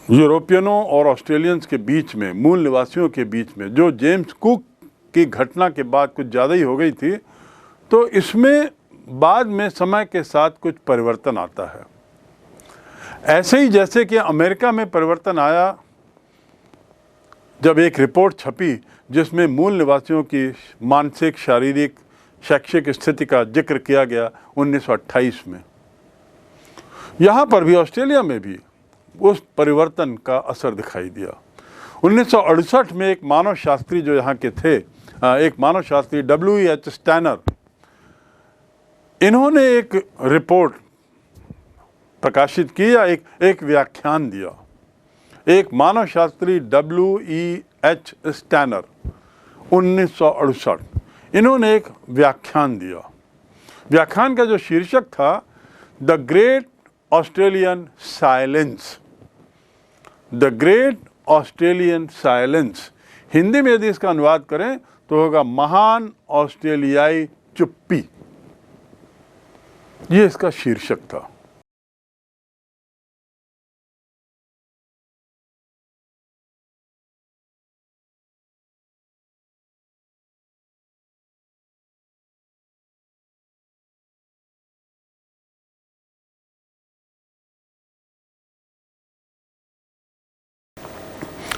यूरोपियनों और ऑस्ट्रेलियंस के बीच में, मूल निवासियों के बीच में, जो जेम्स कुक की घटना के बाद कुछ ज़्यादा ही हो गई थी, तो इसमें बाद में समय के साथ कुछ परिवर्तन आता है। ऐसे ही जैसे कि अमेरिका में परिवर्तन आया जब एक रिपोर्ट छपी जिसमें मूल निवासियों की मानसिक, शारीरिक, शैक्षिक स्थिति का जिक्र किया गया 1928 में। यहाँ पर भी, ऑस्ट्रेलिया में भी उस परिवर्तन का असर दिखाई दिया। 1968 में एक मानव शास्त्री जो यहाँ के थे, एक मानव शास्त्री W.H. स्टैनर, इन्होंने एक रिपोर्ट प्रकाशित की या एक व्याख्यान दिया। एक मानव शास्त्री W.E.H. स्टैनर 1968, इन्होंने एक व्याख्यान दिया। व्याख्यान का जो शीर्षक था the great Australian silence, the great Australian silence. Hindi में यदि इसका अनुवाद करें तो होगा महान ऑस्ट्रेलियाई चुप्पी। ये इसका शीर्षक था।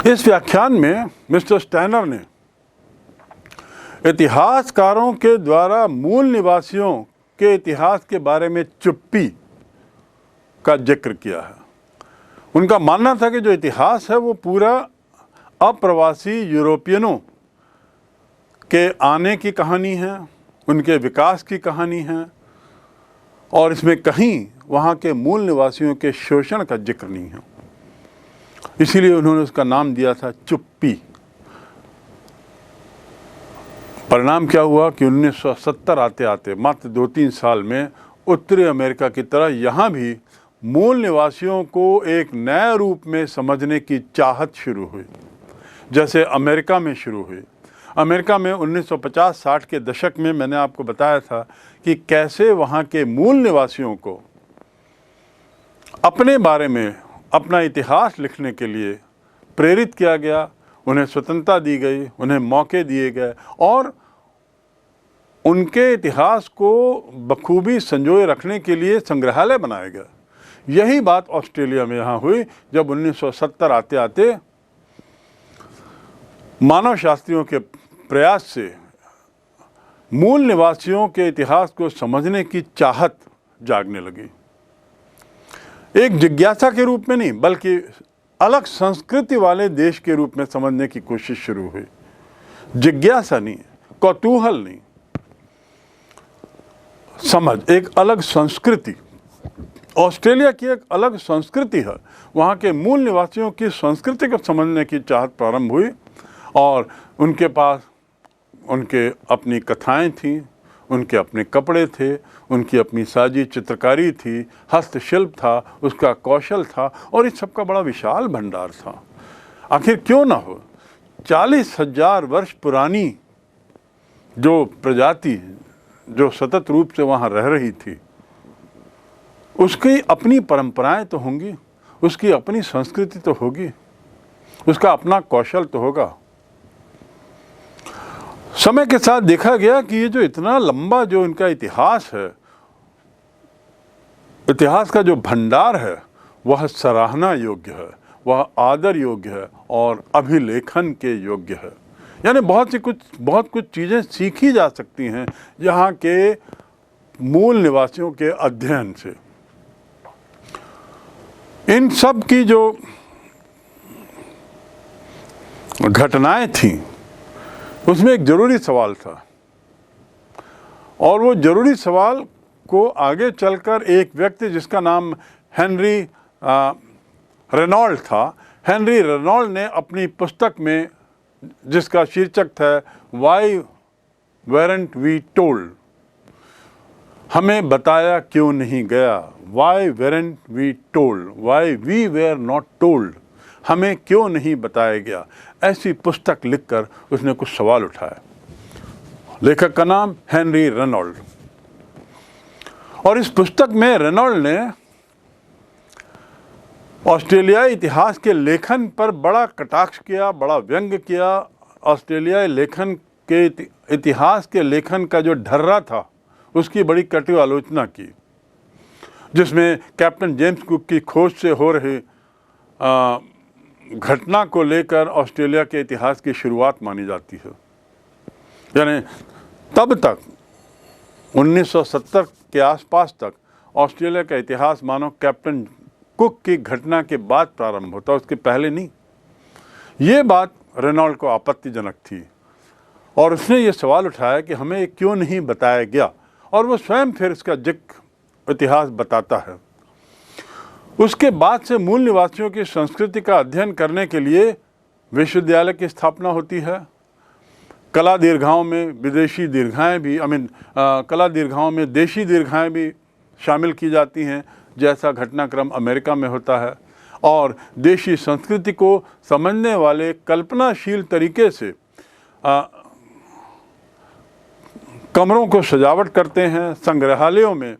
इस व्याख्यान में मिस्टर स्टैनर ने इतिहासकारों के द्वारा मूल निवासियों के इतिहास के बारे में चुप्पी का जिक्र किया है। उनका मानना था कि जो इतिहास है वो पूरा अप्रवासी यूरोपियनों के आने की कहानी है, उनके विकास की कहानी है, और इसमें कहीं वहाँ के मूल निवासियों के शोषण का जिक्र नहीं है। इसीलिए उन्होंने उसका नाम दिया था चुप्पी। परिणाम क्या हुआ कि 1970 आते आते मात्र 2-3 साल में उत्तरी अमेरिका की तरह यहाँ भी मूल निवासियों को एक नए रूप में समझने की चाहत शुरू हुई, जैसे अमेरिका में शुरू हुई। अमेरिका में 1950-60 के दशक में मैंने आपको बताया था कि कैसे वहाँ के मूल निवासियों को अपने बारे में, अपना इतिहास लिखने के लिए प्रेरित किया गया, उन्हें स्वतंत्रता दी गई, उन्हें मौके दिए गए और उनके इतिहास को बखूबी संजोए रखने के लिए संग्रहालय बनाए गए। यही बात ऑस्ट्रेलिया में यहाँ हुई जब 1970 आते आते मानव शास्त्रियों के प्रयास से मूल निवासियों के इतिहास को समझने की चाहत जागने लगी। एक जिज्ञासा के रूप में नहीं, बल्कि अलग संस्कृति वाले देश के रूप में समझने की कोशिश शुरू हुई। जिज्ञासा नहीं, कौतूहल नहीं, समझ, एक अलग संस्कृति। ऑस्ट्रेलिया की एक अलग संस्कृति है, वहाँ के मूल निवासियों की संस्कृति को समझने की चाहत प्रारंभ हुई और उनके पास उनके अपनी कथाएं थीं, उनके अपने कपड़े थे, उनकी अपनी साजी चित्रकारी थी, हस्तशिल्प था, उसका कौशल था और इस सब का बड़ा विशाल भंडार था। आखिर क्यों ना हो, 40,000 वर्ष पुरानी जो प्रजाति जो सतत रूप से वहाँ रह रही थी, उसकी अपनी परंपराएं तो होंगी, उसकी अपनी संस्कृति तो होगी, उसका अपना कौशल तो होगा। समय के साथ देखा गया कि ये जो इतना लंबा जो इनका इतिहास है, इतिहास का जो भंडार है, वह सराहना योग्य है, वह आदर योग्य है और अभिलेखन के योग्य है। यानी बहुत कुछ चीज़ें सीखी जा सकती हैं यहाँ के मूल निवासियों के अध्ययन से। इन सब की जो घटनाएं थीं, उसमें एक ज़रूरी सवाल था और वो ज़रूरी सवाल को आगे चलकर एक व्यक्ति जिसका नाम हेनरी रेनॉल्ड था, हेनरी रेनॉल्ड ने अपनी पुस्तक में, जिसका शीर्षक था वाई वेरंट वी टोल्ड, हमें बताया क्यों नहीं गया, why weren't we told, why we were not told, हमें क्यों नहीं बताया गया, ऐसी पुस्तक लिखकर उसने कुछ सवाल उठाए। लेखक का नाम हेनरी रेनॉल्ड। और इस पुस्तक में रेनॉल्ड ने ऑस्ट्रेलियाई इतिहास के लेखन पर बड़ा कटाक्ष किया, बड़ा व्यंग किया। ऑस्ट्रेलियाई लेखन के इतिहास के लेखन का जो ढर्रा था उसकी बड़ी कटु आलोचना की, जिसमें कैप्टन जेम्स कुक की खोज से हो रही घटना को लेकर ऑस्ट्रेलिया के इतिहास की शुरुआत मानी जाती है। यानी तब तक 1970 के आसपास तक ऑस्ट्रेलिया का इतिहास मानो कैप्टन कुक की घटना के बाद प्रारंभ होता, उसके पहले नहीं। ये बात रेनॉल्ड को आपत्तिजनक थी और उसने ये सवाल उठाया कि हमें क्यों नहीं बताया गया, और वो स्वयं फिर इसका जिक्र इतिहास बताता है। उसके बाद से मूल निवासियों की संस्कृति का अध्ययन करने के लिए विश्वविद्यालय की स्थापना होती है। कला दीर्घाओं में विदेशी दीर्घाएं भी कला दीर्घाओं में देशी दीर्घाएं भी शामिल की जाती हैं, जैसा घटनाक्रम अमेरिका में होता है। और देशी संस्कृति को समझने वाले कल्पनाशील तरीके से कमरों को सजावट करते हैं, संग्रहालयों में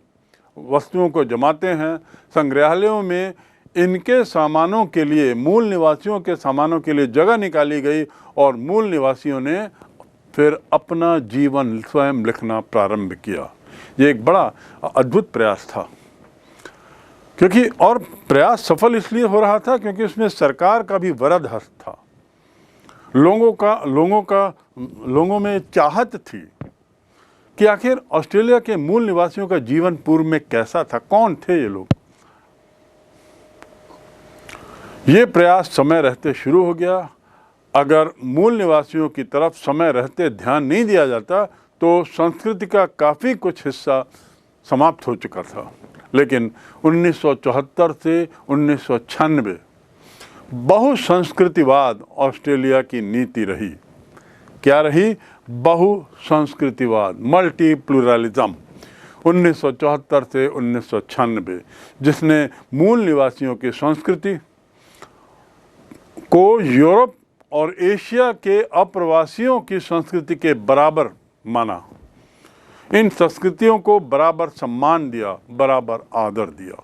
वस्तुओं को जमाते हैं। संग्रहालयों में इनके सामानों के लिए, मूल निवासियों के सामानों के लिए जगह निकाली गई और मूल निवासियों ने फिर अपना जीवन स्वयं लिखना प्रारंभ किया। ये एक बड़ा अद्भुत प्रयास था, क्योंकि और प्रयास सफल इसलिए हो रहा था क्योंकि उसमें सरकार का भी वरद हस्त था। लोगों में चाहत थी कि आखिर ऑस्ट्रेलिया के मूल निवासियों का जीवन पूर्व में कैसा था, कौन थे ये लोग। ये प्रयास समय रहते शुरू हो गया। अगर मूल निवासियों की तरफ समय रहते ध्यान नहीं दिया जाता तो संस्कृति का काफ़ी कुछ हिस्सा समाप्त हो चुका था। लेकिन 1974 से 1996 बहुसंस्कृतिवाद ऑस्ट्रेलिया की नीति रही। क्या रही? बहुसंस्कृतिवाद, मल्टी प्लूरलिज्म। 1974 से 1996, जिसने मूल निवासियों की संस्कृति को यूरोप और एशिया के अप्रवासियों की संस्कृति के बराबर माना। इन संस्कृतियों को बराबर सम्मान दिया, बराबर आदर दिया।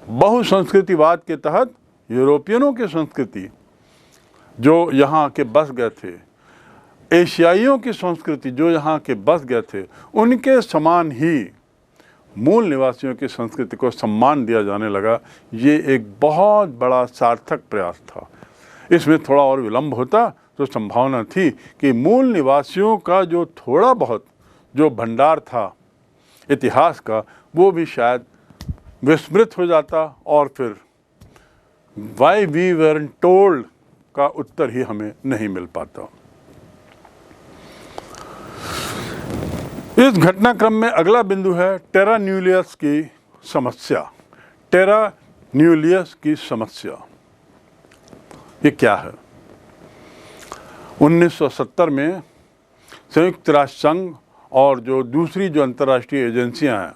बहुसंस्कृतिवाद के तहत यूरोपियनों की संस्कृति जो यहाँ के बस गए थे, एशियाइयों की संस्कृति जो यहाँ के बस गए थे, उनके समान ही मूल निवासियों की संस्कृति को सम्मान दिया जाने लगा। ये एक बहुत बड़ा सार्थक प्रयास था। इसमें थोड़ा और विलंब होता तो संभावना थी कि मूल निवासियों का जो थोड़ा बहुत जो भंडार था इतिहास का, वो भी शायद विस्मृत हो जाता और फिर वाई वी वेरंट टोल्ड का उत्तर ही हमें नहीं मिल पाता। इस घटनाक्रम में अगला बिंदु है टेरा न्यूलियस की समस्या। टेरा न्यूलियस की समस्या ये क्या है? 1970 में संयुक्त राष्ट्र संघ और जो दूसरी जो अंतर्राष्ट्रीय एजेंसियां हैं,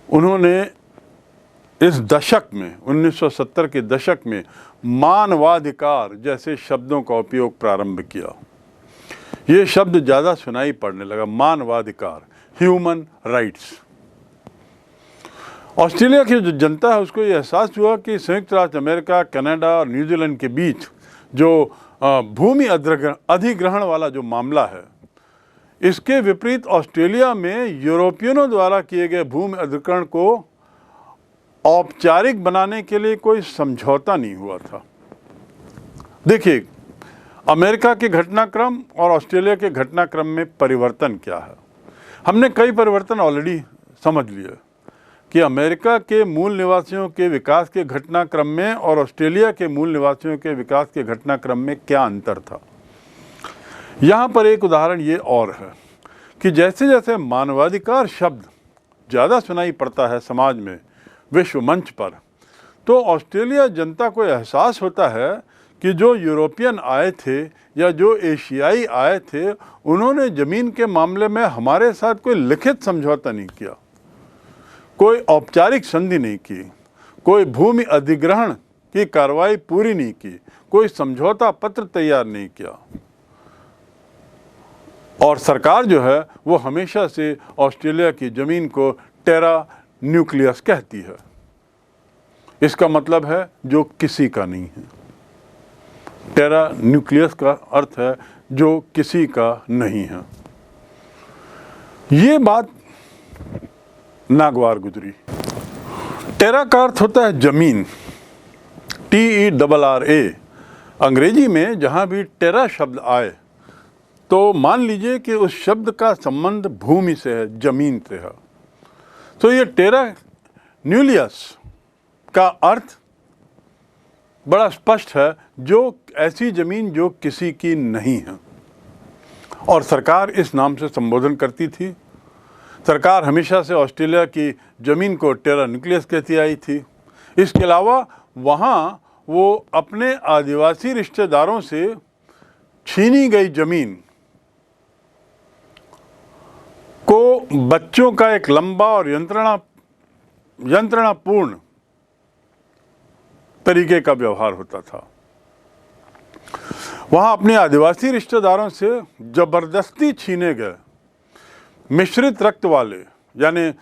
उन्होंने इस दशक में 1970 के दशक में मानवाधिकार जैसे शब्दों का उपयोग प्रारंभ किया। ये शब्द ज़्यादा सुनाई पड़ने लगा, मानवाधिकार, ह्यूमन राइट्स। ऑस्ट्रेलिया की जो जनता है उसको ये एहसास हुआ कि संयुक्त राज्य अमेरिका, कनाडा और न्यूजीलैंड के बीच जो भूमि अधिग्रहण वाला जो मामला है, इसके विपरीत ऑस्ट्रेलिया में यूरोपियनों द्वारा किए गए भूमि अधिग्रहण को औपचारिक बनाने के लिए कोई समझौता नहीं हुआ था। देखिए, अमेरिका के घटनाक्रम और ऑस्ट्रेलिया के घटनाक्रम में परिवर्तन क्या है। हमने कई परिवर्तन ऑलरेडी समझ लिए कि अमेरिका के मूल निवासियों के विकास के घटनाक्रम में और ऑस्ट्रेलिया के मूल निवासियों के विकास के घटनाक्रम में क्या अंतर था। यहाँ पर एक उदाहरण ये और है कि जैसे जैसे मानवाधिकार शब्द ज़्यादा सुनाई पड़ता है समाज में, विश्व मंच पर, तो ऑस्ट्रेलिया जनता को एहसास होता है कि जो यूरोपियन आए थे या जो एशियाई आए थे, उन्होंने ज़मीन के मामले में हमारे साथ कोई लिखित समझौता नहीं किया, कोई औपचारिक संधि नहीं की, कोई भूमि अधिग्रहण की कार्रवाई पूरी नहीं की, कोई समझौता पत्र तैयार नहीं किया। और सरकार जो है वो हमेशा से ऑस्ट्रेलिया की ज़मीन को टेरा न्यूक्लियस कहती है। इसका मतलब है जो किसी का नहीं है। टेरा न्यूक्लियस का अर्थ है जो किसी का नहीं है। ये बात नागवार गुजरी। टेरा का अर्थ होता है जमीन, TERRA। अंग्रेजी में जहाँ भी टेरा शब्द आए तो मान लीजिए कि उस शब्द का संबंध भूमि से है, जमीन से है। तो ये टेरा न्यूक्लियस का अर्थ बड़ा स्पष्ट है, जो ऐसी जमीन जो किसी की नहीं है। और सरकार इस नाम से संबोधन करती थी। सरकार हमेशा से ऑस्ट्रेलिया की ज़मीन को टेरा न्यूक्लियस कहती आई थी। इसके अलावा वहाँ वो अपने आदिवासी रिश्तेदारों से छीनी गई ज़मीन को बच्चों का एक लंबा और यंत्रणापूर्ण तरीके का व्यवहार होता था। वहाँ अपने आदिवासी रिश्तेदारों से जबरदस्ती छीने गए मिश्रित रक्त वाले, यानी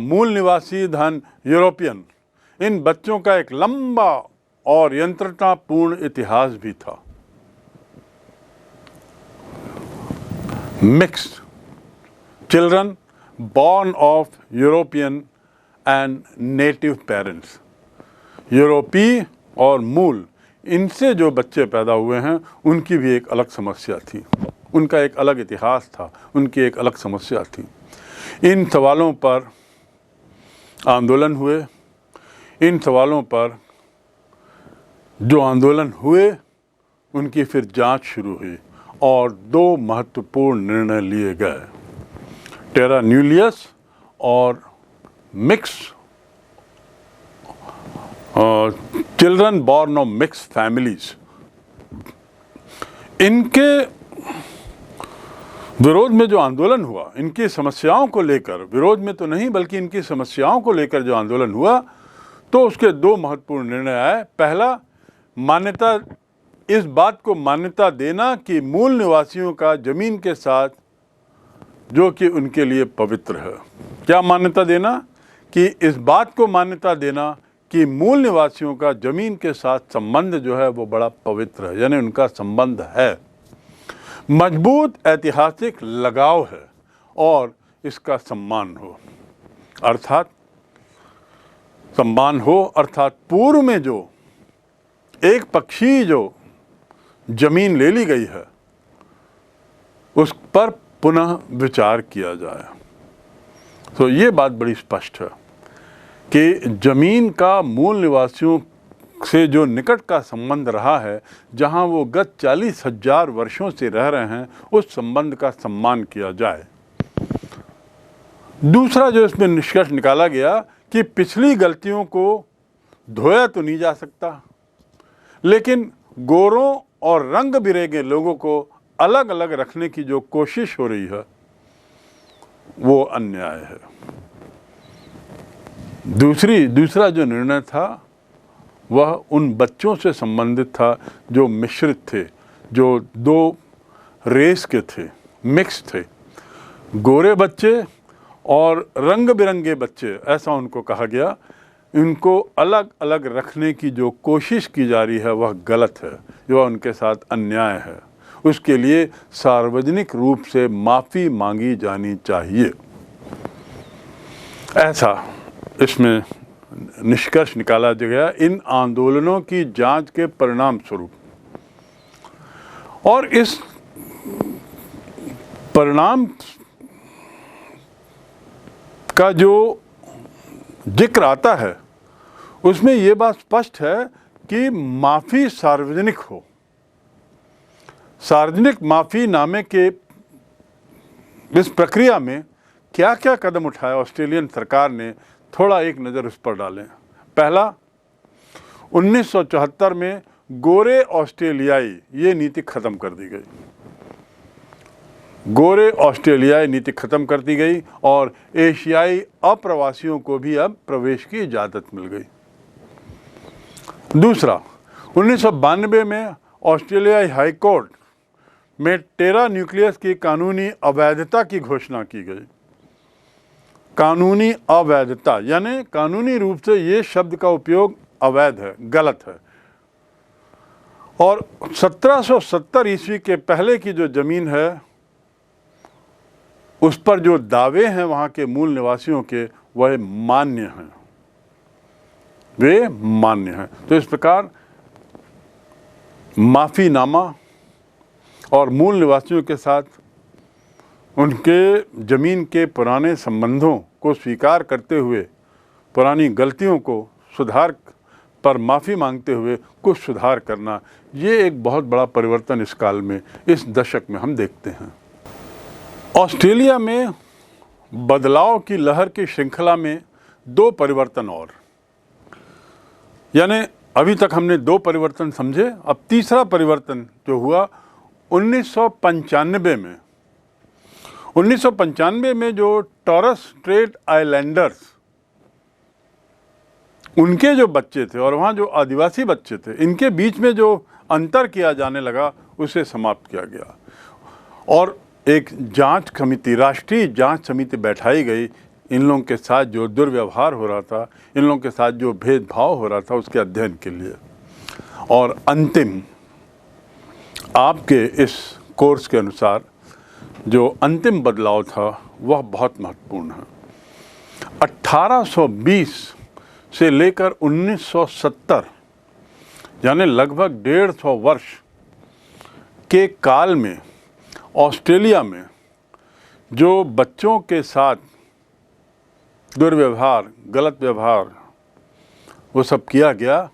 मूल निवासी धन यूरोपियन, इन बच्चों का एक लंबा और यंत्रणापूर्ण इतिहास भी था। Mixed children born of European and native parents, यूरोपीय और मूल, इनसे जो बच्चे पैदा हुए हैं उनकी भी एक अलग समस्या थी, उनका एक अलग इतिहास था, उनकी एक अलग समस्या थी। इन सवालों पर आंदोलन हुए। इन सवालों पर जो आंदोलन हुए उनकी फिर जांच शुरू हुई और दो महत्वपूर्ण निर्णय लिए गए। टेरा न्यूक्लियस और mix children born of mix families, इनके विरोध में जो आंदोलन हुआ, इनकी समस्याओं को लेकर, विरोध में तो नहीं बल्कि इनकी समस्याओं को लेकर जो आंदोलन हुआ, तो उसके दो महत्वपूर्ण निर्णय आए। पहला, मान्यता, इस बात को मान्यता देना कि मूल निवासियों का जमीन के साथ जो कि उनके लिए पवित्र है। क्या मान्यता देना? कि इस बात को मान्यता देना कि मूल निवासियों का जमीन के साथ संबंध जो है वो बड़ा पवित्र है, यानी उनका संबंध है, मजबूत ऐतिहासिक लगाव है और इसका सम्मान हो। अर्थात सम्मान हो अर्थात पूर्व में जो एक पक्षी जो जमीन ले ली गई है उस पर पुनः विचार किया जाए। तो ये बात बड़ी स्पष्ट है कि जमीन का मूल निवासियों से जो निकट का संबंध रहा है, जहां वो गत 40,000 वर्षों से रह रहे हैं, उस संबंध का सम्मान किया जाए। दूसरा जो इसमें निष्कर्ष निकाला गया कि पिछली गलतियों को धोया तो नहीं जा सकता, लेकिन गोरों और रंग बिरंगे लोगों को अलग अलग रखने की जो कोशिश हो रही है वो अन्याय है। दूसरा जो निर्णय था वह उन बच्चों से संबंधित था जो मिश्रित थे, जो दो रेस के थे, मिक्स थे, गोरे बच्चे और रंग बिरंगे बच्चे, ऐसा उनको कहा गया। इनको अलग अलग रखने की जो कोशिश की जा रही है वह गलत है, वह उनके साथ अन्याय है। उसके लिए सार्वजनिक रूप से माफ़ी मांगी जानी चाहिए, ऐसा इसमें निष्कर्ष निकाला गया इन आंदोलनों की जांच के परिणाम स्वरूप। और इस परिणाम का जो जिक्र आता है उसमें ये बात स्पष्ट है कि माफ़ी सार्वजनिक हो। सार्वजनिक माफ़ी नामे के इस प्रक्रिया में क्या क्या कदम उठाया ऑस्ट्रेलियन सरकार ने, थोड़ा एक नज़र उस पर डालें। पहला, 1974 में गोरे ऑस्ट्रेलियाई ये नीति ख़त्म कर दी गई। गोरे ऑस्ट्रेलियाई नीति ख़त्म कर दी गई और एशियाई अप्रवासियों को भी अब प्रवेश की इजाज़त मिल गई। दूसरा, 1992 में ऑस्ट्रेलियाई हाई कोर्ट में टेरा न्यूक्लियस की कानूनी अवैधता की घोषणा की गई। कानूनी अवैधता यानी कानूनी रूप से ये शब्द का उपयोग अवैध है, गलत है। और 1770 ईस्वी के पहले की जो ज़मीन है उस पर जो दावे हैं वहाँ के मूल निवासियों के, वह मान्य हैं, वे मान्य हैं। तो इस प्रकार माफ़ीनामा और मूल निवासियों के साथ उनके ज़मीन के पुराने संबंधों को स्वीकार करते हुए, पुरानी गलतियों को सुधार पर माफ़ी मांगते हुए कुछ सुधार करना, ये एक बहुत बड़ा परिवर्तन इस काल में, इस दशक में हम देखते हैं। ऑस्ट्रेलिया में बदलाव की लहर की श्रृंखला में दो परिवर्तन और, यानी अभी तक हमने दो परिवर्तन समझे, अब तीसरा परिवर्तन जो हुआ 1995 में। 1995 में जो टॉरस स्ट्रेट आइलैंडर्स, उनके जो बच्चे थे और वहाँ जो आदिवासी बच्चे थे, इनके बीच में जो अंतर किया जाने लगा उसे समाप्त किया गया और एक जांच समिति, राष्ट्रीय जांच समिति बैठाई गई। इन लोगों के साथ जो दुर्व्यवहार हो रहा था, इन लोगों के साथ जो भेदभाव हो रहा था, उसके अध्ययन के लिए। और अंतिम, आपके इस कोर्स के अनुसार जो अंतिम बदलाव था वह बहुत महत्वपूर्ण है। 1820 से लेकर 1970, यानी लगभग 150 वर्ष के काल में ऑस्ट्रेलिया में जो बच्चों के साथ दुर्व्यवहार, गलत व्यवहार, वो सब किया गया,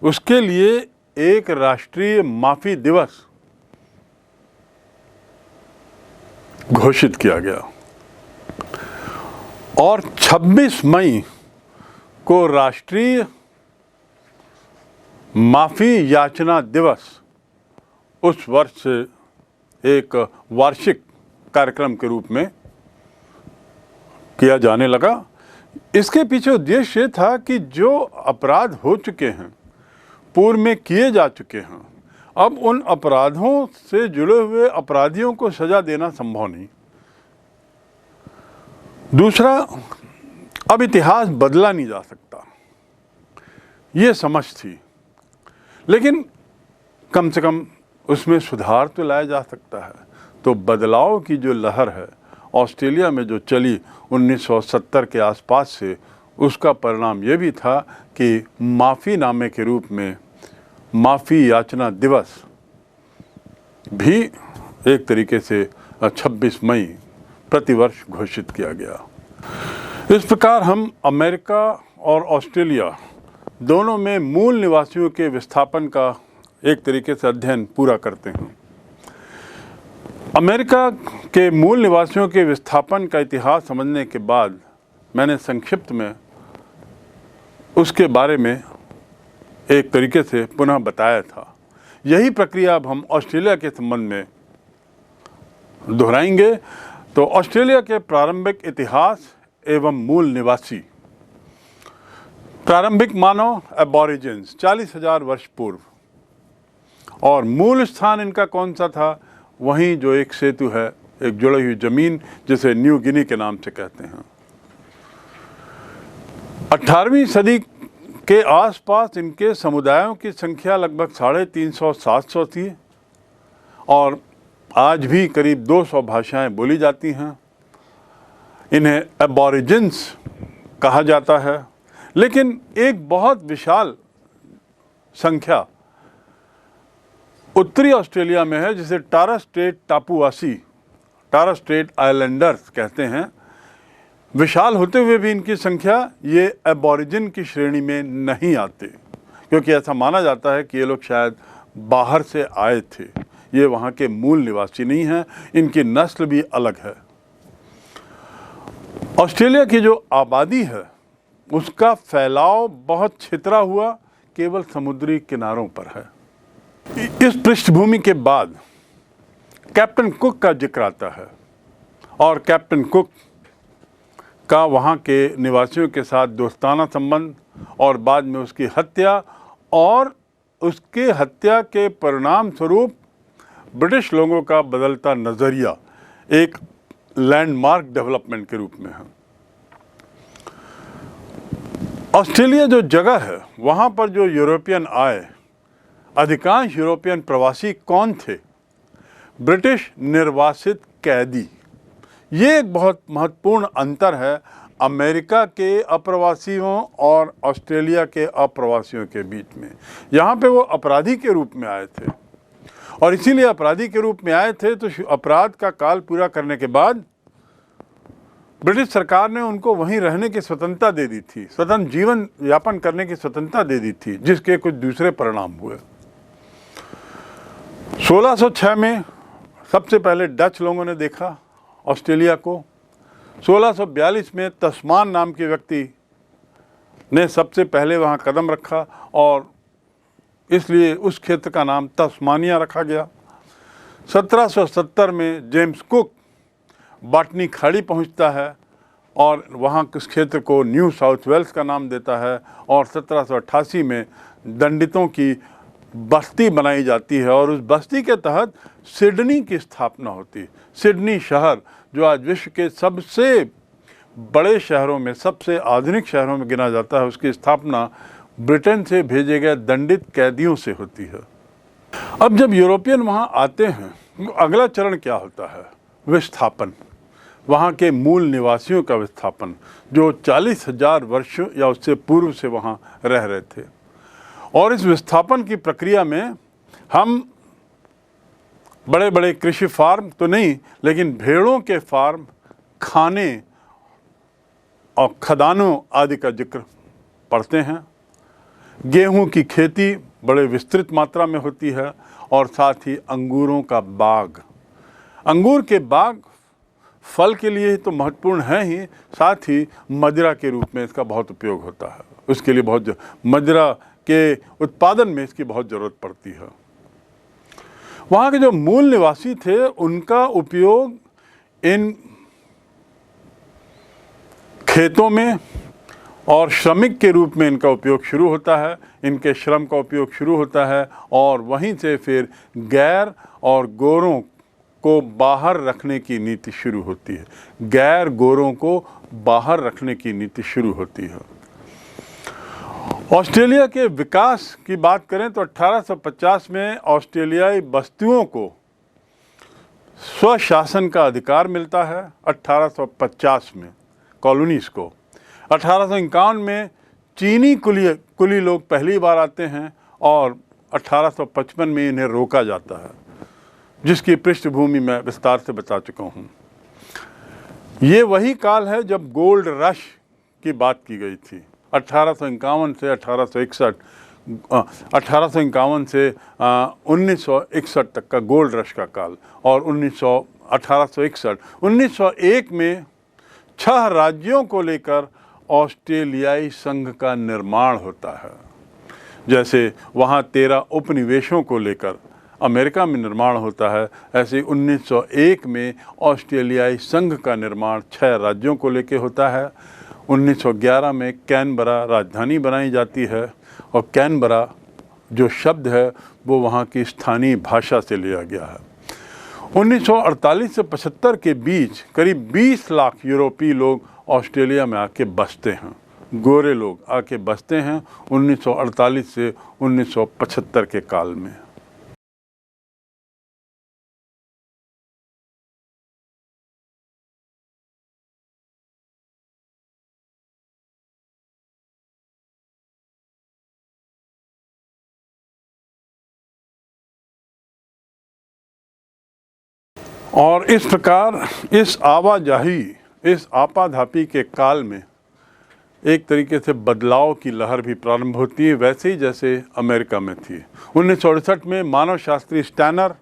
उसके लिए एक राष्ट्रीय माफ़ी दिवस घोषित किया गया और 26 मई को राष्ट्रीय माफ़ी याचना दिवस उस वर्ष से एक वार्षिक कार्यक्रम के रूप में किया जाने लगा। इसके पीछे उद्देश्य ये था कि जो अपराध हो चुके हैं, पूर्व में किए जा चुके हैं, अब उन अपराधों से जुड़े हुए अपराधियों को सजा देना संभव नहीं। दूसरा, अब इतिहास बदला नहीं जा सकता, ये समझ थी, लेकिन कम से कम उसमें सुधार तो लाया जा सकता है। तो बदलाव की जो लहर है ऑस्ट्रेलिया में जो चली 1970 के आसपास से, उसका परिणाम ये भी था कि माफ़ीनामे के रूप में माफ़ी याचना दिवस भी एक तरीके से 26 मई प्रतिवर्ष घोषित किया गया। इस प्रकार हम अमेरिका और ऑस्ट्रेलिया दोनों में मूल निवासियों के विस्थापन का एक तरीके से अध्ययन पूरा करते हैं। अमेरिका के मूल निवासियों के विस्थापन का इतिहास समझने के बाद मैंने संक्षिप्त में उसके बारे में एक तरीके से पुनः बताया था। यही प्रक्रिया अब हम ऑस्ट्रेलिया के संबंध में दोहराएंगे। तो ऑस्ट्रेलिया के प्रारंभिक इतिहास एवं मूल निवासी। प्रारंभिक मानव एबॉरिजिन्स 40,000 वर्ष पूर्व, और मूल स्थान इनका कौन सा था? वहीं जो एक सेतु है, एक जुड़ी हुई जमीन जिसे न्यू गिनी के नाम से कहते हैं। 18वीं सदी के आसपास इनके समुदायों की संख्या लगभग 350-700 थी और आज भी करीब 200 भाषाएं बोली जाती हैं। इन्हें एबॉरिजिन्स कहा जाता है, लेकिन एक बहुत विशाल संख्या उत्तरी ऑस्ट्रेलिया में है जिसे टॉरस स्ट्रेट टापूवासी, टॉरस स्ट्रेट आइलैंडर्स कहते हैं। विशाल होते हुए भी इनकी संख्या ये एबॉरिजिन की श्रेणी में नहीं आते, क्योंकि ऐसा माना जाता है कि ये लोग शायद बाहर से आए थे, ये वहाँ के मूल निवासी नहीं हैं, इनकी नस्ल भी अलग है। ऑस्ट्रेलिया की जो आबादी है उसका फैलाव बहुत छितरा हुआ केवल समुद्री किनारों पर है। इस पृष्ठभूमि के बाद कैप्टन कुक का जिक्र आता है और कैप्टन कुक का वहाँ के निवासियों के साथ दोस्ताना संबंध और बाद में उसकी हत्या, और उसके हत्या के परिणाम स्वरूप ब्रिटिश लोगों का बदलता नज़रिया एक लैंडमार्क डेवलपमेंट के रूप में है। ऑस्ट्रेलिया जो जगह है वहाँ पर जो यूरोपियन आए, अधिकांश यूरोपियन प्रवासी कौन थे? ब्रिटिश निर्वासित कैदी। ये एक बहुत महत्वपूर्ण अंतर है अमेरिका के अप्रवासियों और ऑस्ट्रेलिया के अप्रवासियों के बीच में। यहाँ पे वो अपराधी के रूप में आए थे और इसीलिए अपराधी के रूप में आए थे, तो अपराध का काल पूरा करने के बाद ब्रिटिश सरकार ने उनको वहीं रहने की स्वतंत्रता दे दी थी, स्वतंत्र जीवन यापन करने की स्वतंत्रता दे दी थी, जिसके कुछ दूसरे परिणाम हुए। 1606 में सबसे पहले डच लोगों ने देखा ऑस्ट्रेलिया को। 1642 में तस्मान नाम के व्यक्ति ने सबसे पहले वहाँ कदम रखा और इसलिए उस क्षेत्र का नाम तस्मानिया रखा गया। 1770 में जेम्स कुक बॉटनी खाड़ी पहुँचता है और वहाँ उस क्षेत्र को न्यू साउथ वेल्स का नाम देता है और 1788 में दंडितों की बस्ती बनाई जाती है और उस बस्ती के तहत सिडनी की स्थापना होती है। सिडनी शहर जो आज विश्व के सबसे बड़े शहरों में, सबसे आधुनिक शहरों में गिना जाता है, उसकी स्थापना ब्रिटेन से भेजे गए दंडित कैदियों से होती है। अब जब यूरोपियन वहाँ आते हैं, अगला चरण क्या होता है? विस्थापन, वहाँ के मूल निवासियों का विस्थापन, जो 40,000 वर्षों या उससे पूर्व से वहाँ रह रहे थे। और इस विस्थापन की प्रक्रिया में हम बड़े बड़े कृषि फार्म तो नहीं, लेकिन भेड़ों के फार्म, खाने और खदानों आदि का जिक्र पढ़ते हैं। गेहूं की खेती बड़े विस्तृत मात्रा में होती है और साथ ही अंगूरों का बाग। अंगूर के बाग फल के लिए तो महत्वपूर्ण है ही, साथ ही मदिरा के रूप में इसका बहुत उपयोग होता है। उसके लिए बहुत मदिरा के उत्पादन में इसकी बहुत ज़रूरत पड़ती है। वहाँ के जो मूल निवासी थे उनका उपयोग इन खेतों में और श्रमिक के रूप में इनका उपयोग शुरू होता है, इनके श्रम का उपयोग शुरू होता है और वहीं से फिर गैर और गोरों को बाहर रखने की नीति शुरू होती है। गैर गोरों को बाहर रखने की नीति शुरू होती है। ऑस्ट्रेलिया के विकास की बात करें तो 1850 में ऑस्ट्रेलियाई बस्तियों को स्वशासन का अधिकार मिलता है। 1850 में कॉलोनीज़ को। 1851 में चीनी कुली लोग पहली बार आते हैं और 1855 में इन्हें रोका जाता है, जिसकी पृष्ठभूमि मैं विस्तार से बता चुका हूँ। ये वही काल है जब गोल्ड रश की बात की गई थी। 1851 से 1861 से 1961 तक का गोल्ड रश का काल और 1901 में 6 राज्यों को लेकर ऑस्ट्रेलियाई संघ का निर्माण होता है। जैसे वहाँ 13 उपनिवेशों को लेकर अमेरिका में निर्माण होता है, ऐसे 1901 में ऑस्ट्रेलियाई संघ का निर्माण 6 राज्यों को लेकर होता है। 1911 में कैनबरा राजधानी बनाई जाती है और कैनबरा जो शब्द है वो वहाँ की स्थानीय भाषा से लिया गया है। 1948 से 75 के बीच करीब 20 लाख यूरोपीय लोग ऑस्ट्रेलिया में आके बसते हैं, गोरे लोग आके बसते हैं 1948 से 1975 के काल में। और इस प्रकार इस आवाजाही, इस आपाधापी के काल में एक तरीके से बदलाव की लहर भी प्रारंभ होती है, वैसे ही जैसे अमेरिका में थी। 1968 में मानव शास्त्री स्टैनर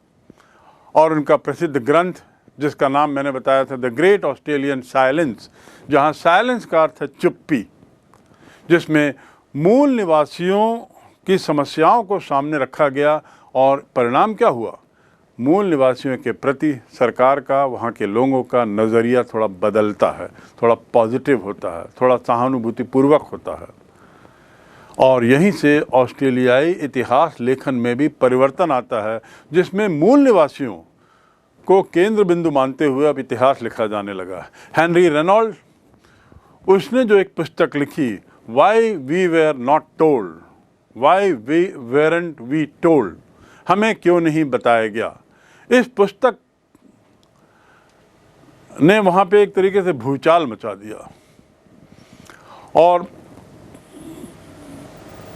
और उनका प्रसिद्ध ग्रंथ जिसका नाम मैंने बताया था द ग्रेट ऑस्ट्रेलियन साइलेंस, जहाँ साइलेंस का अर्थ है चुप्पी, जिसमें मूल निवासियों की समस्याओं को सामने रखा गया और परिणाम क्या हुआ? मूल निवासियों के प्रति सरकार का, वहाँ के लोगों का नज़रिया थोड़ा बदलता है, थोड़ा पॉजिटिव होता है, थोड़ा सहानुभूतिपूर्वक होता है। और यहीं से ऑस्ट्रेलियाई इतिहास लेखन में भी परिवर्तन आता है, जिसमें मूल निवासियों को केंद्र बिंदु मानते हुए अब इतिहास लिखा जाने लगा है। हेनरी रेनॉल्ड, उसने जो एक पुस्तक लिखी why we were not told, why we weren't we told, हमें क्यों नहीं बताया गया। इस पुस्तक ने वहाँ पे एक तरीके से भूचाल मचा दिया और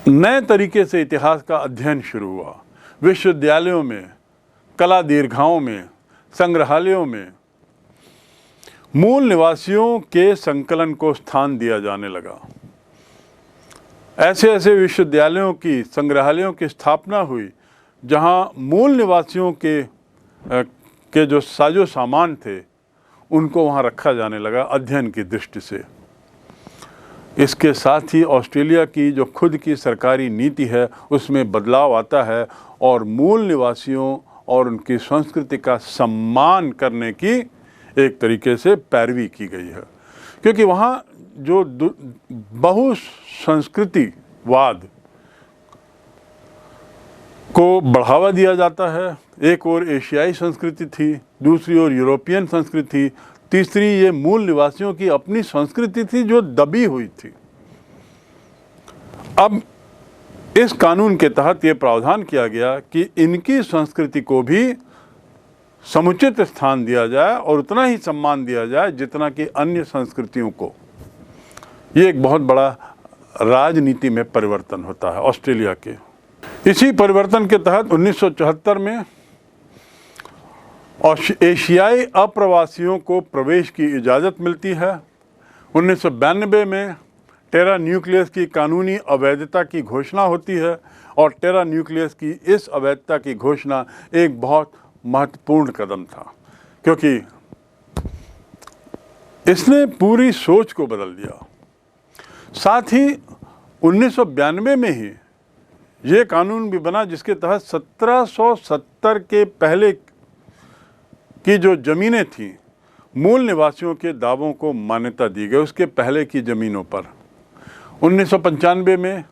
नए तरीके से इतिहास का अध्ययन शुरू हुआ। विश्वविद्यालयों में, कला दीर्घाओं में, संग्रहालयों में मूल निवासियों के संकलन को स्थान दिया जाने लगा। ऐसे ऐसे विश्वविद्यालयों की, संग्रहालयों की स्थापना हुई जहां मूल निवासियों के जो साजो सामान थे उनको वहां रखा जाने लगा अध्ययन की दृष्टि से। इसके साथ ही ऑस्ट्रेलिया की जो खुद की सरकारी नीति है उसमें बदलाव आता है और मूल निवासियों और उनकी संस्कृति का सम्मान करने की एक तरीके से पैरवी की गई है, क्योंकि वहाँ जो बहुसंस्कृतिवाद को बढ़ावा दिया जाता है। एक ओर एशियाई संस्कृति थी, दूसरी ओर यूरोपियन संस्कृति थी, तीसरी ये मूल निवासियों की अपनी संस्कृति थी जो दबी हुई थी। अब इस कानून के तहत ये प्रावधान किया गया कि इनकी संस्कृति को भी समुचित स्थान दिया जाए और उतना ही सम्मान दिया जाए जितना कि अन्य संस्कृतियों को। ये एक बहुत बड़ा राजनीति में परिवर्तन होता है ऑस्ट्रेलिया के। इसी परिवर्तन के तहत 1974 में एशियाई अप्रवासियों को प्रवेश की इजाज़त मिलती है। 1992 में टेरा न्यूक्लियस की कानूनी अवैधता की घोषणा होती है और टेरा न्यूक्लियस की इस अवैधता की घोषणा एक बहुत महत्वपूर्ण कदम था, क्योंकि इसने पूरी सोच को बदल दिया। साथ ही 1992 में ही ये कानून भी बना जिसके तहत 1770 के पहले की जो ज़मीनें थीं मूल निवासियों के दावों को मान्यता दी गई उसके पहले की ज़मीनों पर। 1995 में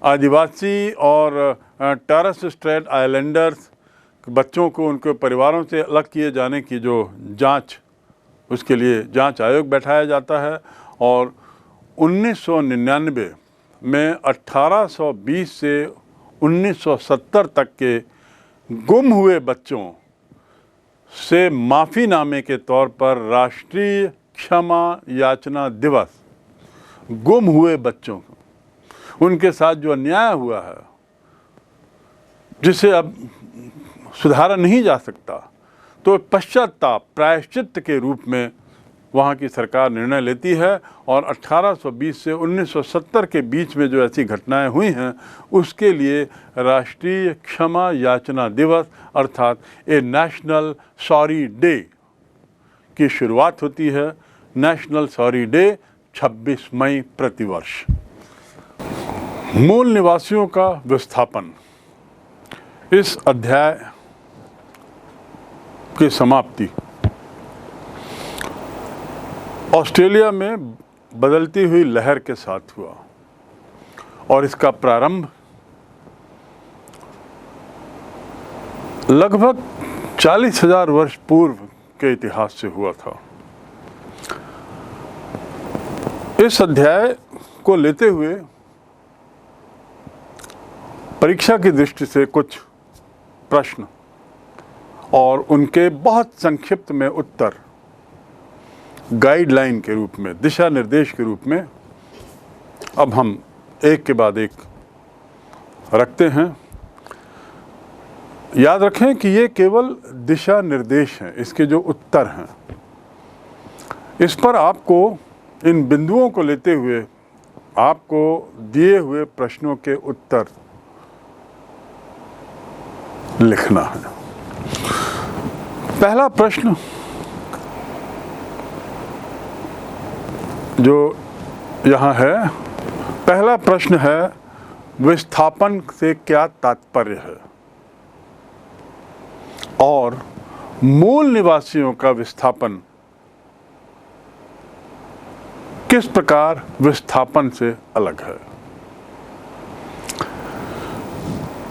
आदिवासी और टॉरस स्ट्रेट आइलैंडर्स बच्चों को उनके परिवारों से अलग किए जाने की जो जांच, उसके लिए जांच आयोग बैठाया जाता है और 1999 में 1820 से 1970 तक के गुम हुए बच्चों से माफ़ीनामे के तौर पर राष्ट्रीय क्षमा याचना दिवस, गुम हुए बच्चों उनके साथ जो अन्याय हुआ है जिसे अब सुधारा नहीं जा सकता, तो पश्चाताप प्रायश्चित के रूप में वहाँ की सरकार निर्णय लेती है और 1820 से 1970 के बीच में जो ऐसी घटनाएं हुई हैं उसके लिए राष्ट्रीय क्षमा याचना दिवस अर्थात ए नेशनल सॉरी डे की शुरुआत होती है। नेशनल सॉरी डे 26 मई प्रतिवर्ष। मूल निवासियों का विस्थापन, इस अध्याय की समाप्ति ऑस्ट्रेलिया में बदलती हुई लहर के साथ हुआ और इसका प्रारंभ लगभग 40,000 वर्ष पूर्व के इतिहास से हुआ था। इस अध्याय को लेते हुए परीक्षा की दृष्टि से कुछ प्रश्न और उनके बहुत संक्षिप्त में उत्तर गाइडलाइन के रूप में, दिशा निर्देश के रूप में अब हम एक के बाद एक रखते हैं। याद रखें कि ये केवल दिशा निर्देश हैं, इसके जो उत्तर हैं इस पर आपको इन बिंदुओं को लेते हुए आपको दिए हुए प्रश्नों के उत्तर लिखना है। पहला प्रश्न जो यहाँ है, पहला प्रश्न है विस्थापन से क्या तात्पर्य है और मूल निवासियों का विस्थापन किस प्रकार विस्थापन से अलग है।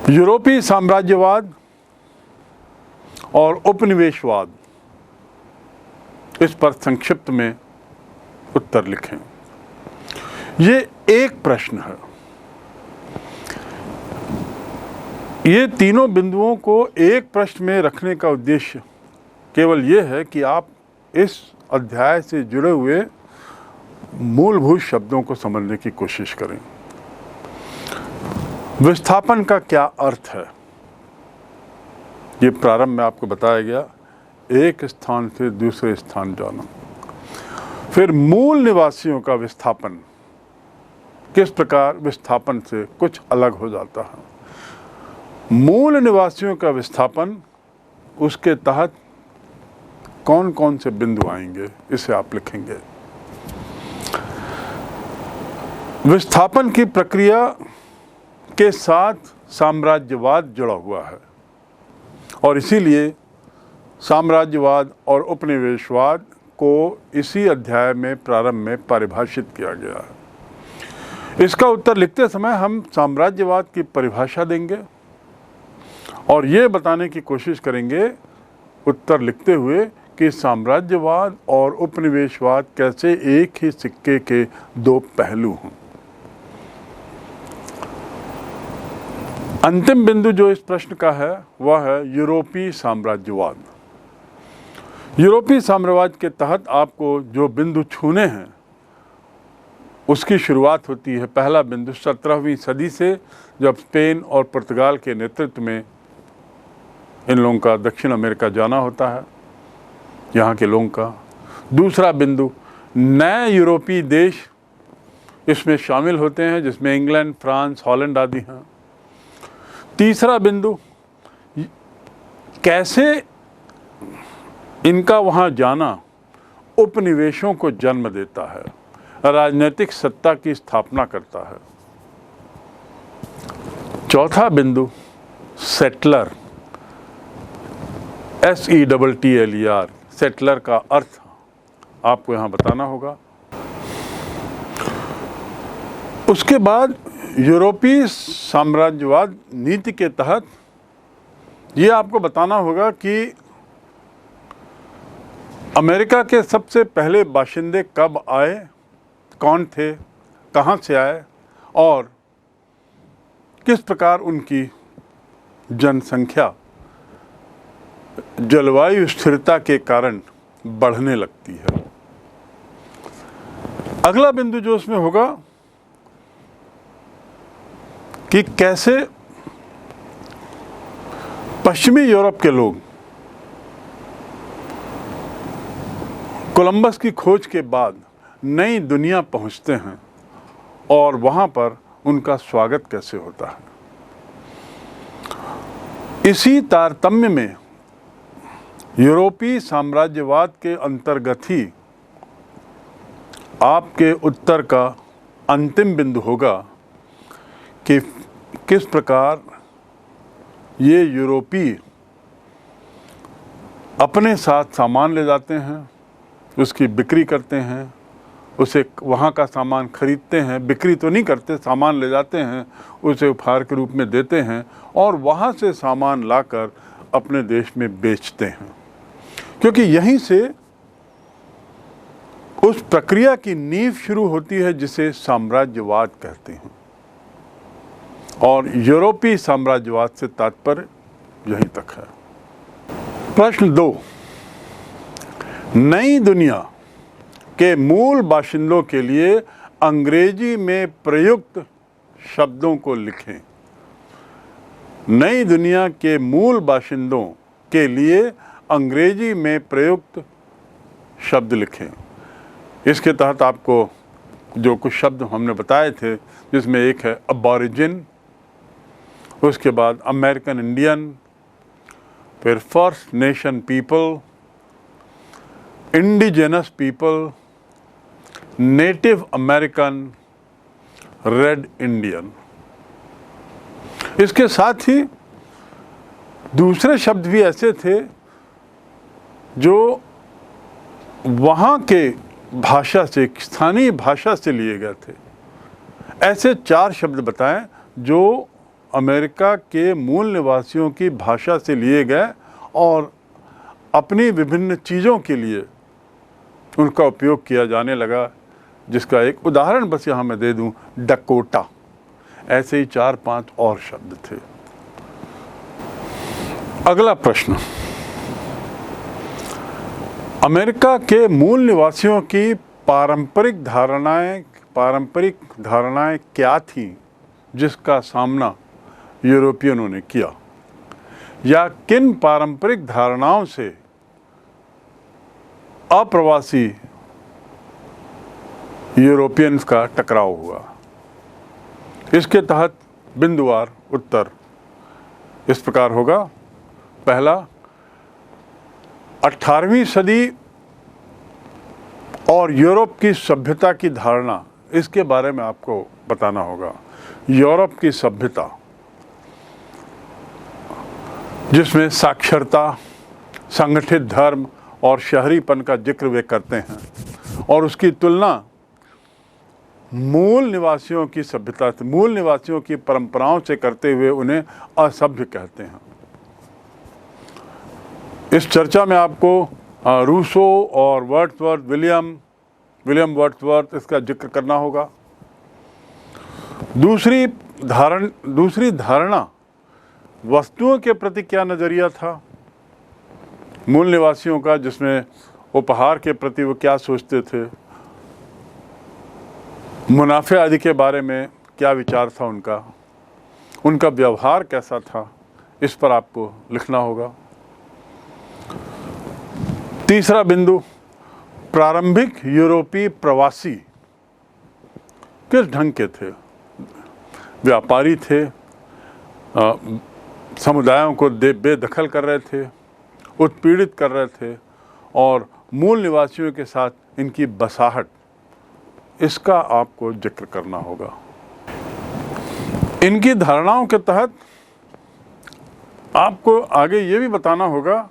यूरोपीय साम्राज्यवाद और उपनिवेशवाद, इस पर संक्षिप्त में उत्तर लिखें। ये एक प्रश्न है। ये तीनों बिंदुओं को एक प्रश्न में रखने का उद्देश्य केवल ये है कि आप इस अध्याय से जुड़े हुए मूलभूत शब्दों को समझने की कोशिश करें। विस्थापन का क्या अर्थ है, ये प्रारंभ में आपको बताया गया, एक स्थान से दूसरे स्थान जाना। फिर मूल निवासियों का विस्थापन, किस प्रकार विस्थापन से कुछ अलग हो जाता है। मूल निवासियों का विस्थापन, उसके तहत कौन कौन से बिंदु आएंगे, इसे आप लिखेंगे। विस्थापन की प्रक्रिया के साथ साम्राज्यवाद जुड़ा हुआ है और इसीलिए साम्राज्यवाद और उपनिवेशवाद को इसी अध्याय में प्रारंभ में परिभाषित किया गया है। इसका उत्तर लिखते समय हम साम्राज्यवाद की परिभाषा देंगे और ये बताने की कोशिश करेंगे उत्तर लिखते हुए कि साम्राज्यवाद और उपनिवेशवाद कैसे एक ही सिक्के के दो पहलू हैं। अंतिम बिंदु जो इस प्रश्न का है वह है यूरोपीय साम्राज्यवाद। यूरोपीय साम्राज्यवाद के तहत आपको जो बिंदु छूने हैं उसकी शुरुआत होती है। पहला बिंदु 17वीं सदी से, जब स्पेन और पुर्तगाल के नेतृत्व में इन लोगों का दक्षिण अमेरिका जाना होता है, यहाँ के लोगों का। दूसरा बिंदु, नए यूरोपीय देश इसमें शामिल होते हैं, जिसमें इंग्लैंड, फ्रांस, हॉलैंड आदि हैं। तीसरा बिंदु, कैसे इनका वहाँ जाना उपनिवेशों को जन्म देता है, राजनीतिक सत्ता की स्थापना करता है। चौथा बिंदु, सेटलर, SETTLER, सेटलर का अर्थ आपको यहाँ बताना होगा। उसके बाद यूरोपीय साम्राज्यवाद नीति के तहत ये आपको बताना होगा कि अमेरिका के सबसे पहले बाशिंदे कब आए, कौन थे, कहाँ से आए और किस प्रकार उनकी जनसंख्या जलवायु स्थिरता के कारण बढ़ने लगती है। अगला बिंदु जो उसमें होगा कि कैसे पश्चिमी यूरोप के लोग कोलंबस की खोज के बाद नई दुनिया पहुंचते हैं और वहां पर उनका स्वागत कैसे होता है। इसी तारतम्य में यूरोपीय साम्राज्यवाद के अंतर्गत ही आपके उत्तर का अंतिम बिंदु होगा कि किस प्रकार ये यूरोपीय अपने साथ सामान ले जाते हैं, उसकी बिक्री करते हैं, उसे वहाँ का सामान खरीदते हैं, बिक्री तो नहीं करते, सामान ले जाते हैं, उसे उपहार के रूप में देते हैं और वहाँ से सामान लाकर अपने देश में बेचते हैं, क्योंकि यहीं से उस प्रक्रिया की नींव शुरू होती है जिसे साम्राज्यवाद कहते हैं। और यूरोपीय साम्राज्यवाद से तात्पर्य यहीं तक है। प्रश्न 2, नई दुनिया के मूल बाशिंदों के लिए अंग्रेजी में प्रयुक्त शब्दों को लिखें। नई दुनिया के मूल बाशिंदों के लिए अंग्रेजी में प्रयुक्त शब्द लिखें। इसके तहत आपको जो कुछ शब्द हमने बताए थे, जिसमें एक है अबॉरिजिन, उसके बाद अमेरिकन इंडियन, फिर first nation people, indigenous people, native American, red Indian. इसके साथ ही दूसरे शब्द भी ऐसे थे जो वहाँ के भाषा से, स्थानीय भाषा से लिए गए थे। ऐसे 4 शब्द बताएं जो अमेरिका के मूल निवासियों की भाषा से लिए गए और अपनी विभिन्न चीज़ों के लिए उनका उपयोग किया जाने लगा, जिसका एक उदाहरण बस यहाँ मैं दे दूं, डकोटा। ऐसे ही 4-5 और शब्द थे। अगला प्रश्न, अमेरिका के मूल निवासियों की पारंपरिक धारणाएं क्या थीं जिसका सामना यूरोपियनों ने किया, या किन पारंपरिक धारणाओं से अप्रवासी यूरोपियंस का टकराव हुआ। इसके तहत बिंदुवार उत्तर इस प्रकार होगा। पहला, 18वीं सदी और यूरोप की सभ्यता की धारणा, इसके बारे में आपको बताना होगा। यूरोप की सभ्यता जिसमें साक्षरता, संगठित धर्म और शहरीपन का जिक्र वे करते हैं, और उसकी तुलना मूल निवासियों की सभ्यता से, मूल निवासियों की परंपराओं से करते हुए उन्हें असभ्य कहते हैं। इस चर्चा में आपको रूसो और वर्ड्सवर्थ, विलियम वर्ड्सवर्थ, इसका जिक्र करना होगा। दूसरी धारणा वस्तुओं के प्रति क्या नज़रिया था मूल निवासियों का, जिसमें उपहार के प्रति वो क्या सोचते थे, मुनाफे आदि के बारे में क्या विचार था उनका व्यवहार कैसा था, इस पर आपको लिखना होगा। तीसरा बिंदु, प्रारंभिक यूरोपीय प्रवासी किस ढंग के थे। व्यापारी थे, समुदायों को बेदखल कर रहे थे, उत्पीड़ित कर रहे थे, और मूल निवासियों के साथ इनकी बसाहट, इसका आपको जिक्र करना होगा। इनकी धारणाओं के तहत आपको आगे ये भी बताना होगा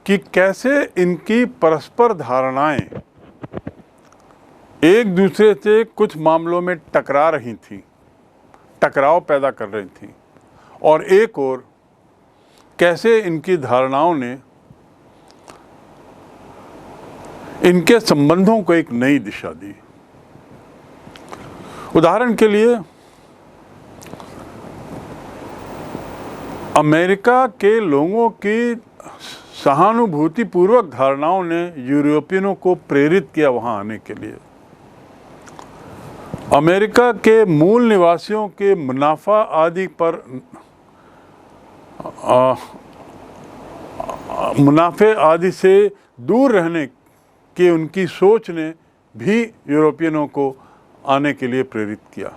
कि कैसे इनकी परस्पर धारणाएं एक दूसरे से कुछ मामलों में टकरा रही थी, टकराव पैदा कर रही थी, और एक और कैसे इनकी धारणाओं ने इनके संबंधों को एक नई दिशा दी। उदाहरण के लिए, अमेरिका के लोगों की सहानुभूतिपूर्वक धारणाओं ने यूरोपियनों को प्रेरित किया वहां आने के लिए। अमेरिका के मूल निवासियों के मुनाफा आदि पर मुनाफे आदि से दूर रहने की उनकी सोच ने भी यूरोपियनों को आने के लिए प्रेरित किया।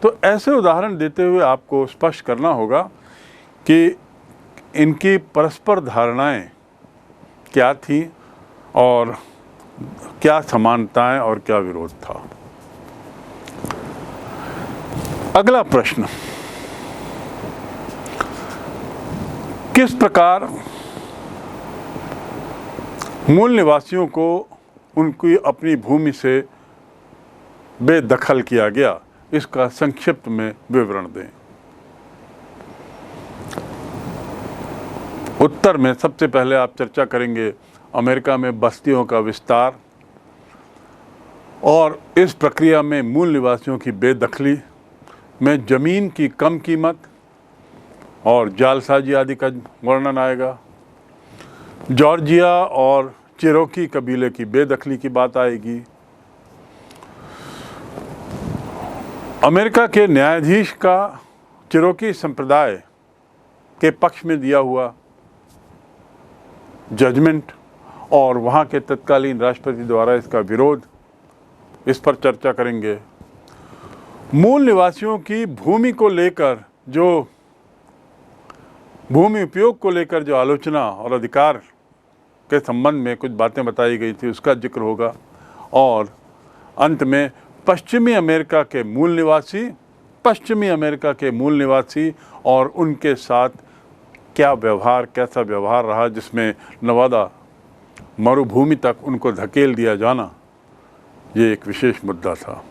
तो ऐसे उदाहरण देते हुए आपको स्पष्ट करना होगा कि इनकी परस्पर धारणाएं क्या थी और क्या समानताएं और क्या विरोध था। अगला प्रश्न, किस प्रकार मूल निवासियों को उनकी अपनी भूमि से बेदखल किया गया, इसका संक्षिप्त में विवरण दें। उत्तर में सबसे पहले आप चर्चा करेंगे अमेरिका में बस्तियों का विस्तार और इस प्रक्रिया में मूल निवासियों की बेदखली में ज़मीन की कम कीमत और जालसाजी आदि का वर्णन आएगा। जॉर्जिया और चिरोकी कबीले की बेदखली की बात आएगी। अमेरिका के न्यायाधीश का चिरोकी संप्रदाय के पक्ष में दिया हुआ जजमेंट और वहाँ के तत्कालीन राष्ट्रपति द्वारा इसका विरोध, इस पर चर्चा करेंगे। मूल निवासियों की भूमि को लेकर जो भूमि उपयोग को लेकर जो आलोचना और अधिकार के संबंध में कुछ बातें बताई गई थी, उसका जिक्र होगा। और अंत में पश्चिमी अमेरिका के मूल निवासी और उनके साथ कैसा व्यवहार रहा, जिसमें नवादा मरुभूमि तक उनको धकेल दिया जाना, ये एक विशेष मुद्दा था।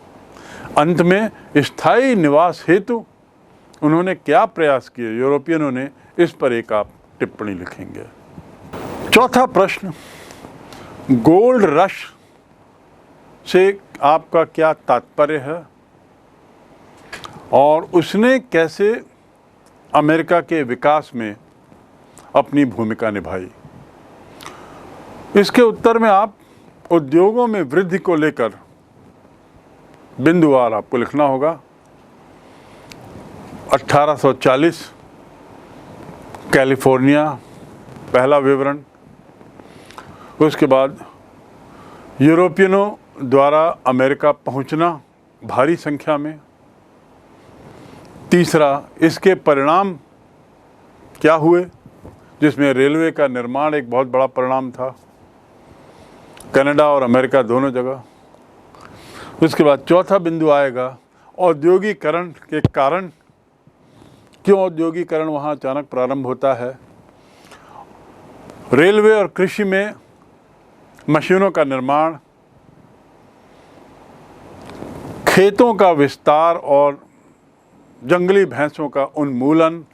अंत में स्थायी निवास हेतु उन्होंने क्या प्रयास किए यूरोपियनों ने, इस पर एक आप टिप्पणी लिखेंगे। चौथा प्रश्न, गोल्ड रश से आपका क्या तात्पर्य है और उसने कैसे अमेरिका के विकास में अपनी भूमिका निभाई। इसके उत्तर में आप उद्योगों में वृद्धि को लेकर बिंदुवार आपको लिखना होगा। 1840 कैलिफोर्निया, पहला विवरण। उसके बाद यूरोपियनों द्वारा अमेरिका पहुंचना भारी संख्या में। तीसरा, इसके परिणाम क्या हुए, जिसमें रेलवे का निर्माण एक बहुत बड़ा परिणाम था, कनाडा और अमेरिका दोनों जगह। उसके बाद चौथा बिंदु आएगा औद्योगिकरण के कारण, क्यों औद्योगिकरण वहाँ अचानक प्रारंभ होता है। रेलवे और कृषि में मशीनों का निर्माण, खेतों का विस्तार और जंगली भैंसों का उन्मूलन,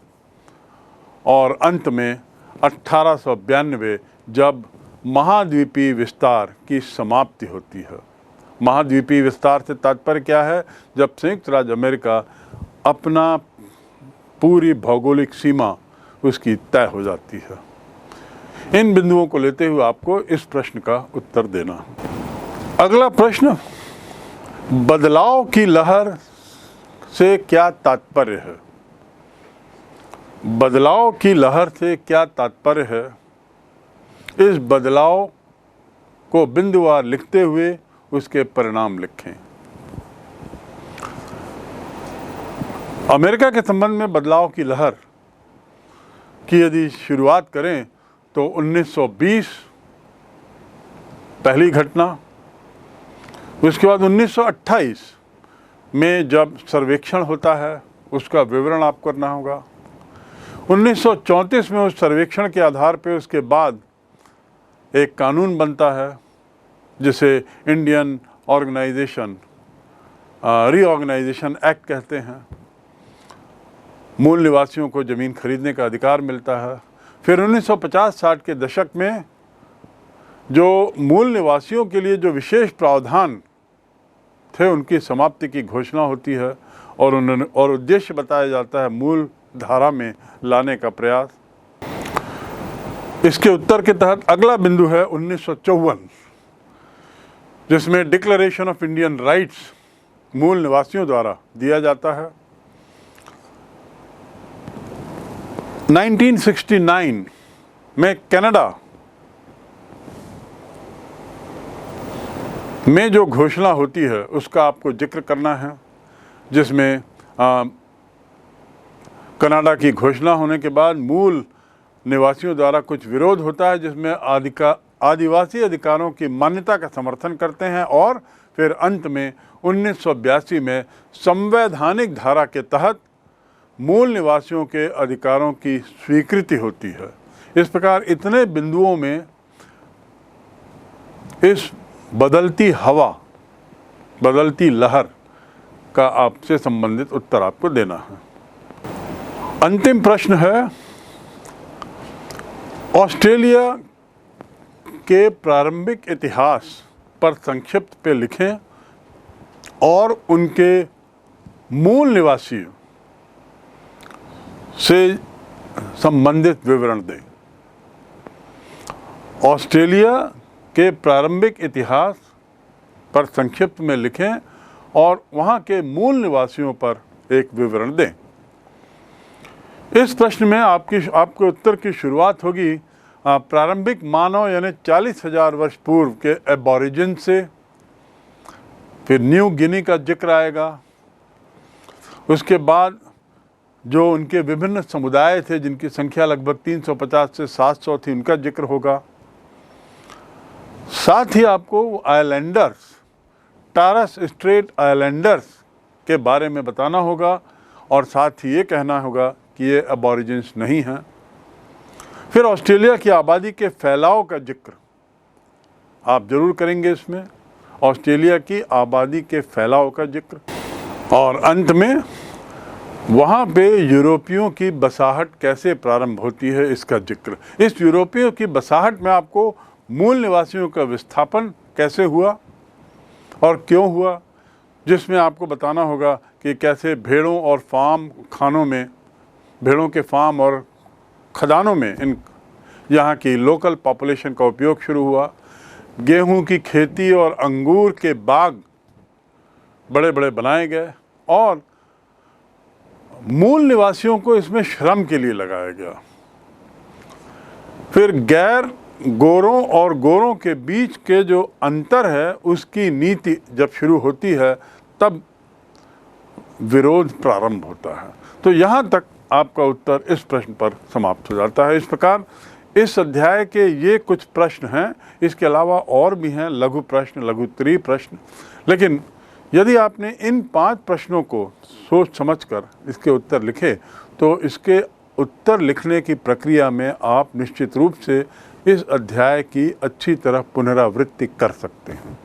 और अंत में 1892 जब महाद्वीपीय विस्तार की समाप्ति होती है। महाद्वीपीय विस्तार से तात्पर्य क्या है, जब संयुक्त राज्य अमेरिका अपना पूरी भौगोलिक सीमा उसकी तय हो जाती है। इन बिंदुओं को लेते हुए आपको इस प्रश्न का उत्तर देना। अगला प्रश्न, बदलाव की लहर से क्या तात्पर्य है। बदलाव की लहर से क्या तात्पर्य है, इस बदलाव को बिंदुवार लिखते हुए उसके परिणाम लिखें। अमेरिका के संबंध में बदलाव की लहर की यदि शुरुआत करें तो 1920 पहली घटना। उसके बाद 1928 में जब सर्वेक्षण होता है उसका विवरण आपको करना होगा। 1934 में उस सर्वेक्षण के आधार पर उसके बाद एक कानून बनता है जिसे इंडियन रीऑर्गेनाइजेशन एक्ट कहते हैं। मूल निवासियों को ज़मीन खरीदने का अधिकार मिलता है। फिर 1950-60 के दशक में जो मूल निवासियों के लिए जो विशेष प्रावधान थे उनकी समाप्ति की घोषणा होती है और उद्देश्य बताया जाता है मूल धारा में लाने का प्रयास। इसके उत्तर के तहत अगला बिंदु है 1954, जिसमें डिक्लेरेशन ऑफ इंडियन राइट्स मूल निवासियों द्वारा दिया जाता है। 1969 में कनाडा में जो घोषणा होती है उसका आपको जिक्र करना है, जिसमें कनाडा की घोषणा होने के बाद मूल निवासियों द्वारा कुछ विरोध होता है, जिसमें आदिवासी अधिकारों की मान्यता का समर्थन करते हैं, और फिर अंत में 1982 में संवैधानिक धारा के तहत मूल निवासियों के अधिकारों की स्वीकृति होती है। इस प्रकार इतने बिंदुओं में इस बदलती हवा, बदलती लहर का आपसे संबंधित उत्तर आपको देना है। अंतिम प्रश्न है, ऑस्ट्रेलिया के प्रारंभिक इतिहास पर संक्षिप्त पे लिखें और उनके मूल निवासियों से संबंधित विवरण दें। ऑस्ट्रेलिया के प्रारंभिक इतिहास पर संक्षिप्त में लिखें और वहाँ के मूल निवासियों पर एक विवरण दें। इस प्रश्न में आपके उत्तर की शुरुआत होगी प्रारंभिक मानव यानी 40,000 वर्ष पूर्व के एबॉरिजिन से। फिर न्यू गिनी का जिक्र आएगा। उसके बाद जो उनके विभिन्न समुदाय थे जिनकी संख्या लगभग 350 से 700 थी, उनका जिक्र होगा। साथ ही आपको आइलैंडर्स, टॉरस स्ट्रेट आइलैंडर्स के बारे में बताना होगा और साथ ही ये कहना होगा कि ये एबॉरिजिन्स नहीं हैं। फिर ऑस्ट्रेलिया की आबादी के फैलाव का जिक्र आप जरूर करेंगे इसमें, ऑस्ट्रेलिया की आबादी के फैलाव का जिक्र, और अंत में वहाँ पे यूरोपियों की बसाहट कैसे प्रारंभ होती है इसका जिक्र। इस यूरोपियों की बसाहट में आपको मूल निवासियों का विस्थापन कैसे हुआ और क्यों हुआ, जिसमें आपको बताना होगा कि कैसे भेड़ों और फार्म खानों में, भेड़ों के फार्म और खदानों में इन यहाँ की लोकल पॉपुलेशन का उपयोग शुरू हुआ। गेहूं की खेती और अंगूर के बाग बड़े बड़े बनाए गए और मूल निवासियों को इसमें श्रम के लिए लगाया गया। फिर गैर गोरों और गोरों के बीच के जो अंतर है उसकी नीति जब शुरू होती है तब विरोध प्रारंभ होता है। तो यहाँ तक आपका उत्तर इस प्रश्न पर समाप्त हो जाता है। इस प्रकार इस अध्याय के ये कुछ प्रश्न हैं, इसके अलावा और भी हैं लघु प्रश्न, लघु उत्तरीय प्रश्न। लेकिन यदि आपने इन 5 प्रश्नों को सोच समझकर इसके उत्तर लिखे तो इसके उत्तर लिखने की प्रक्रिया में आप निश्चित रूप से इस अध्याय की अच्छी तरह पुनरावृत्ति कर सकते हैं।